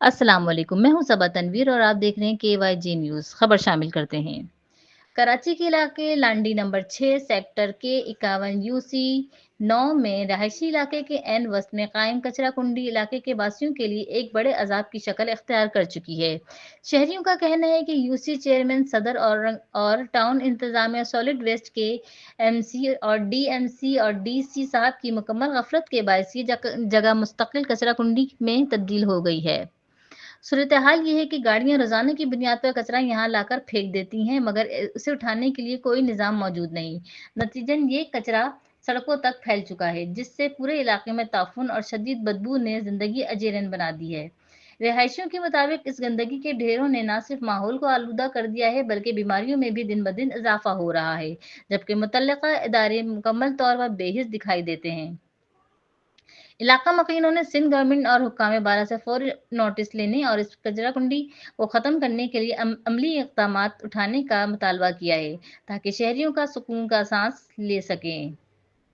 السلام علیکم، میں ہوں صبا تنویر اور آپ دیکھ رہے ہیں کے وائی جی نیوز۔ خبر شامل کرتے ہیں۔ کراچی کے علاقے لانڈی نمبر 6 سیکٹر کے 51 UC 9 میں رہائشی علاقے کے عین وسط میں قائم کچرا کنڈی علاقے کے باسیوں کے لیے ایک بڑے عذاب کی شکل اختیار کر چکی ہے۔ شہریوں کا کہنا ہے کہ UC چیئرمین صدر اور ٹاؤن انتظامیہ سالڈ ویسٹ کے MC اور DMC اور DC صاحب کی مکمل غفلت کے باعث یہ جگہ مستقل کچرا کنڈی میں تبدیل ہو گئی ہے۔ صورتحال یہ ہے کہ گاڑیاں روزانہ کی بنیاد پر کچرا یہاں لا کر پھینک دیتی ہیں، مگر اسے اٹھانے کے لیے کوئی نظام موجود نہیں۔ نتیجتاً یہ کچرا سڑکوں تک پھیل چکا ہے، جس سے پورے علاقے میں تعفن اور شدید بدبو نے زندگی اجیرن بنا دی ہے۔ رہائشیوں کے مطابق اس گندگی کے ڈھیروں نے نہ صرف ماحول کو آلودہ کر دیا ہے بلکہ بیماریوں میں بھی دن بدن اضافہ ہو رہا ہے، جبکہ متعلقہ ادارے مکمل طور پر بے حس دکھائی دیتے ہیں۔ علاقہ مکینوں نے سندھ گورنمنٹ اور حکام بارہ سے فوری نوٹس لینے اور اس کچرا کنڈی کو ختم کرنے کے لیے عملی اقدامات اٹھانے کا مطالبہ کیا ہے تاکہ شہریوں کا سکون کا سانس لے سکیں۔